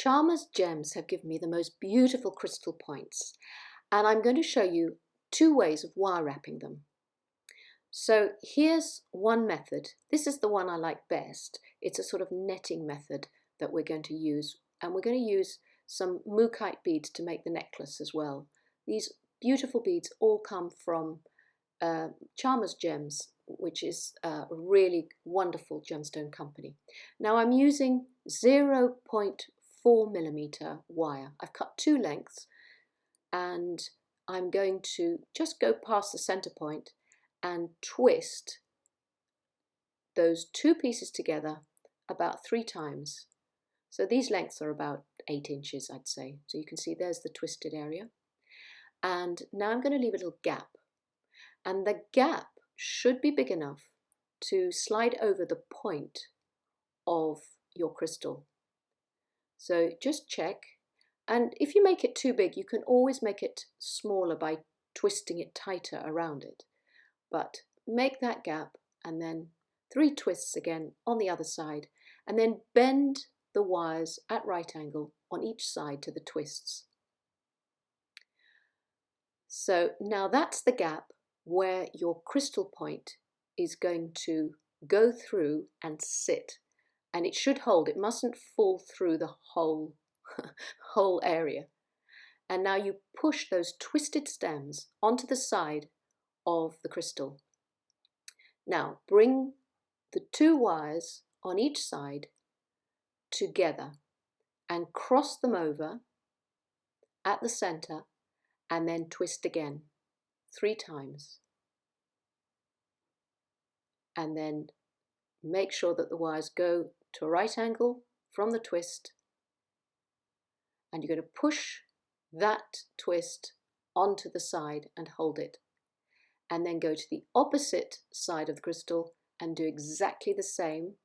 Charmer's gems have given me the most beautiful crystal points, and I'm going to show you two ways of wire wrapping them. So here's one method. This is the one I like best. It's a sort of netting method that we're going to use, and we're going to use some mookaite beads to make the necklace as well. These beautiful beads all come from Charmer's Gems, which is a really wonderful gemstone company. Now I'm using 0.4mm wire. I've cut two lengths, and I'm going to just go past the center point and twist those two pieces together about 3 times. So these lengths are about 8 inches, I'd say. So you can see there's the twisted area. And now I'm going to leave a little gap. And the gap should be big enough to slide over the point of your crystal. So just check. And if you make it too big, you can always make it smaller by twisting it tighter around it. But make that gap and then 3 twists again on the other side, and then bend the wires at right angle on each side to the twists. So now that's the gap where your crystal point is going to go through and sit, and it should hold. It mustn't fall through the whole area. And now you push those twisted stems onto the side of the crystal. Now bring the 2 wires on each side together and cross them over at the center, and then twist again 3 times. And then make sure that the wires go to a right angle from the twist, and you're going to push that twist onto the side and hold it. And then go to the opposite side of the crystal and do exactly the same.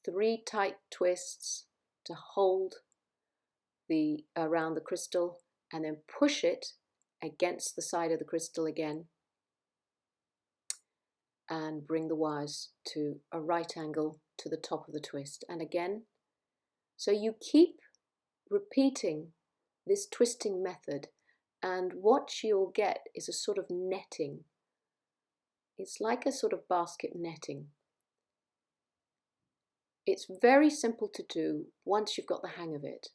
3 tight twists to hold around the crystal, and then push it against the side of the crystal again, and bring the wires to a right angle to the top of the twist. And again, so you keep repeating this twisting method, and what you'll get is a sort of netting. It's like a sort of basket netting. It's very simple to do once you've got the hang of it.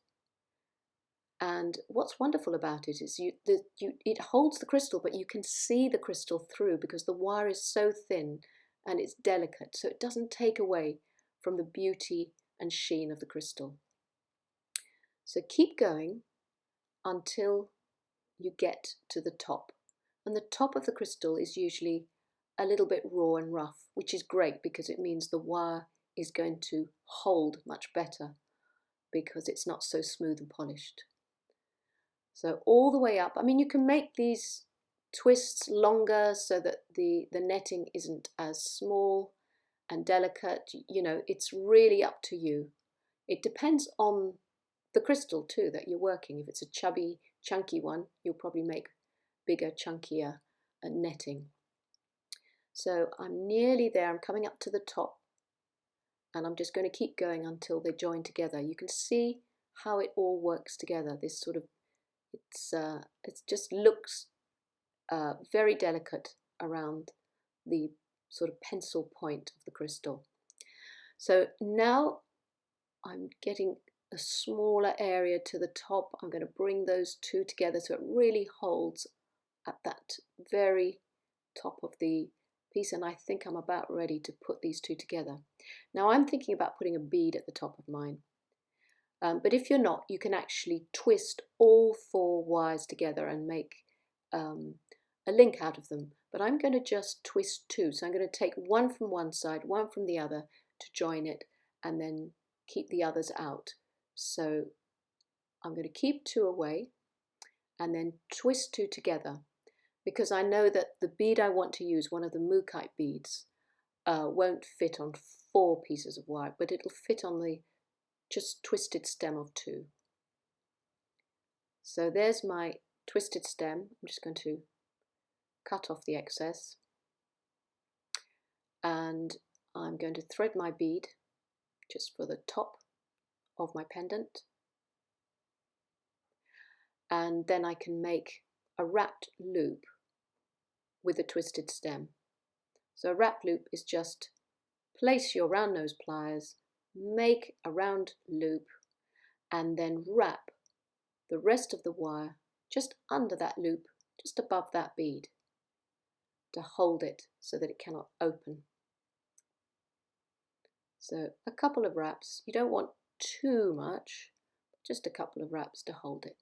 And what's wonderful about it is it holds the crystal, but you can see the crystal through because the wire is so thin and it's delicate, so it doesn't take away from the beauty and sheen of the crystal. So keep going until you get to the top. And the top of the crystal is usually a little bit raw and rough, which is great because it means the wire is going to hold much better because it's not so smooth and polished. So all the way up, I mean, you can make these twists longer so that the netting isn't as small and delicate. You know, it's really up to you. It depends on the crystal too that you're working. If it's a chubby, chunky one, you'll probably make bigger, chunkier netting. So I'm nearly there. I'm coming up to the top, and I'm just going to keep going until they join together. You can see how it all works together. This sort of it just looks very delicate around the sort of pencil point of the crystal. So now I'm getting a smaller area to the top. I'm going to bring those 2 together so it really holds at that very top of the piece, and I think I'm about ready to put these 2 together. Now I'm thinking about putting a bead at the top of mine. But if you're not, you can actually twist all 4 wires together and make a link out of them. But I'm going to just twist 2. So I'm going to take one from one side, one from the other to join it, and then keep the others out. So I'm going to keep 2 away and then twist 2 together, because I know that the bead I want to use, one of the mookaite beads, won't fit on 4 pieces of wire, but it'll fit on the just twisted stem of 2. So there's my twisted stem. I'm just going to cut off the excess, and I'm going to thread my bead just for the top of my pendant, and then I can make a wrapped loop with a twisted stem. So a wrap loop is just place your round nose pliers, make a round loop, and then wrap the rest of the wire just under that loop, just above that bead, to hold it so that it cannot open. So a couple of wraps. You don't want too much, just a couple of wraps to hold it,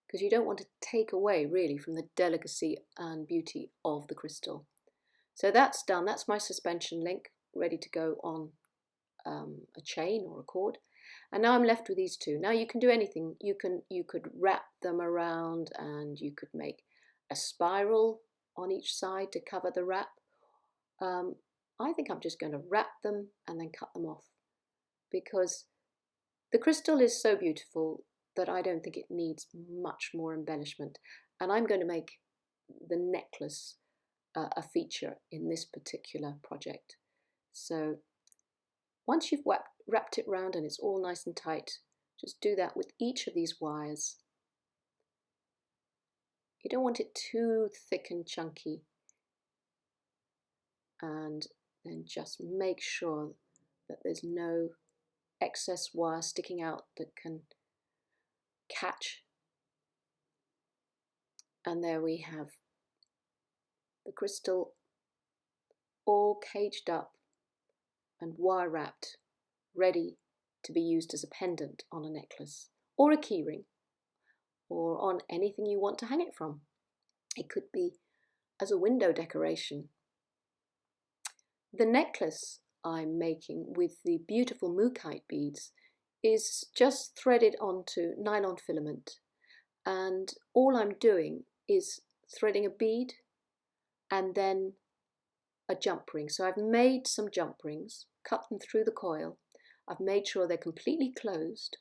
because you don't want to take away really from the delicacy and beauty of the crystal. So that's done. That's my suspension link ready to go on a chain or a cord. And now I'm left with these two. Now you can do anything. You could wrap them around, and you could make a spiral on each side to cover the wrap. I think I'm just going to wrap them and then cut them off, because the crystal is so beautiful that I don't think it needs much more embellishment. And I'm going to make the necklace a feature in this particular project. So once you've wrapped it round and it's all nice and tight, just do that with each of these wires. You don't want it too thick and chunky. And then just make sure that there's no excess wire sticking out that can catch. And there we have the crystal all caged up and wire wrapped, ready to be used as a pendant on a necklace or a keyring, or on anything you want to hang it from. It could be as a window decoration. The necklace I'm making with the beautiful mookaite beads is just threaded onto nylon filament, and all I'm doing is threading a bead and then a jump ring. So I've made some jump rings, cut them through the coil. I've made sure they're completely closed,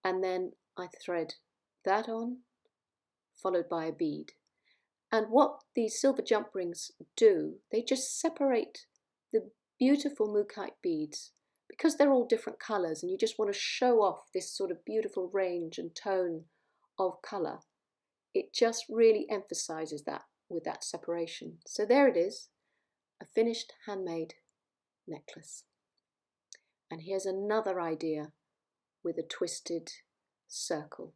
and then I thread that on, followed by a bead. And what these silver jump rings do, they just separate the beautiful mookaite beads, because they're all different colours and you just want to show off this sort of beautiful range and tone of colour. It just really emphasises that with that separation. So there it is, a finished handmade necklace. And here's another idea with a twisted circle.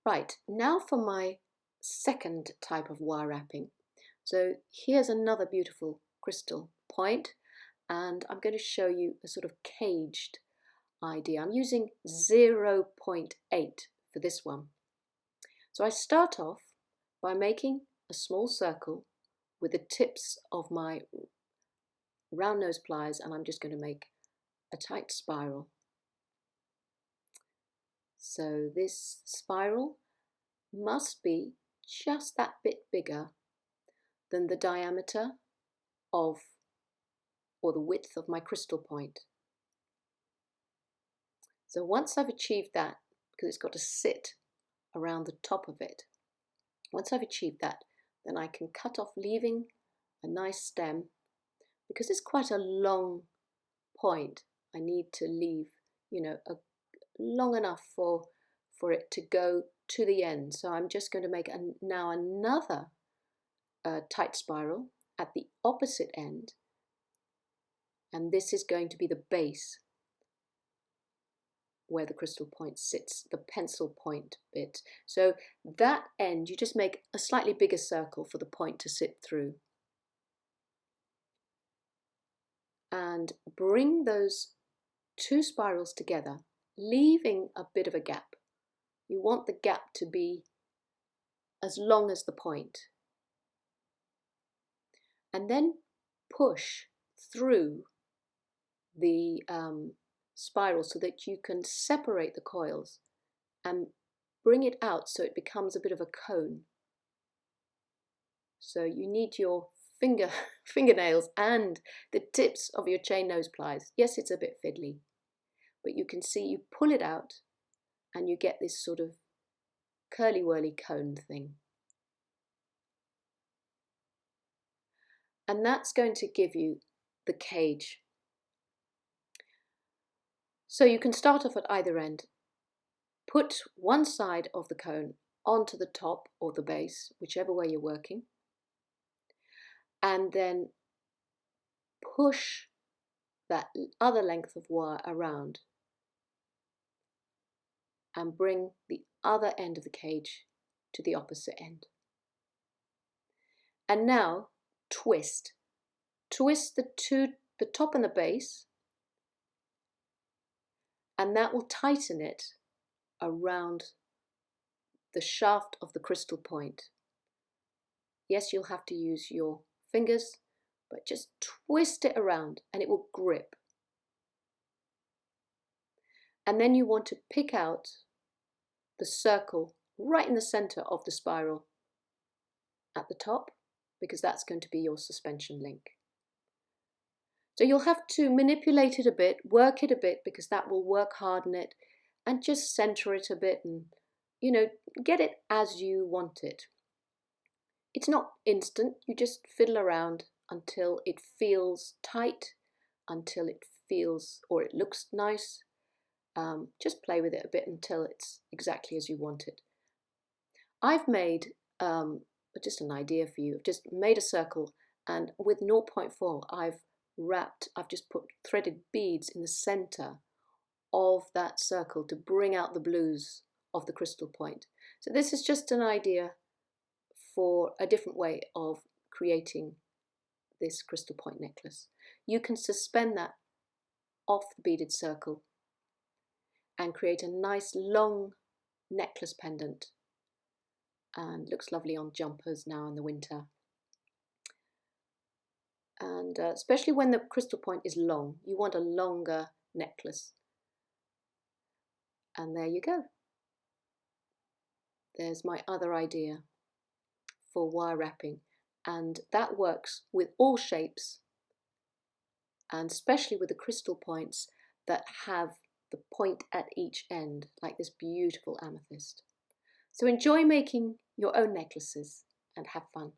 Right, now for my second type of wire wrapping. So here's another beautiful crystal point, and I'm going to show you a sort of caged idea. I'm using 0.8 for this one. So I start off by making a small circle with the tips of my round nose pliers, and I'm just going to make a tight spiral. So this spiral must be just that bit bigger than the diameter of, or the width of, my crystal point. So once I've achieved that, because it's got to sit around the top of it, once I've achieved that, then I can cut off, leaving a nice stem. Because it's quite a long point, I need to leave, long enough for it to go to the end. So I'm just going to make now another tight spiral at the opposite end, and this is going to be the base where the crystal point sits, the pencil point bit. So that end, you just make a slightly bigger circle for the point to sit through, and bring those two spirals together, leaving a bit of a gap. You want the gap to be as long as the point. And then push through the spiral so that you can separate the coils and bring it out so it becomes a bit of a cone. So you need your fingernails and the tips of your chain nose pliers. Yes, it's a bit fiddly, but you can see you pull it out and you get this sort of curly-whirly cone thing. And that's going to give you the cage. So you can start off at either end. Put one side of the cone onto the top or the base, whichever way you're working, and then push that other length of wire around and bring the other end of the cage to the opposite end. And now twist. Twist the top and the base, and that will tighten it around the shaft of the crystal point. Yes, you'll have to use your fingers, but just twist it around and it will grip. And then you want to pick out the circle right in the center of the spiral at the top, because that's going to be your suspension link. So you'll have to manipulate it a bit, work it a bit, because that will work hard in it, and just center it a bit and, get it as you want it. It's not instant, you just fiddle around until it feels tight, until it feels or it looks nice. Just play with it a bit until it's exactly as you want it. I've made, just an idea for you, I've just made a circle, and with 0.4 I've just put threaded beads in the center of that circle to bring out the blues of the crystal point. So this is just an idea for a different way of creating this crystal point necklace. You can suspend that off the beaded circle and create a nice long necklace pendant, and looks lovely on jumpers now in the winter. And especially when the crystal point is long, you want a longer necklace. And there you go. There's my other idea for wire wrapping, and that works with all shapes, and especially with the crystal points that have the point at each end, like this beautiful amethyst. So enjoy making your own necklaces and have fun.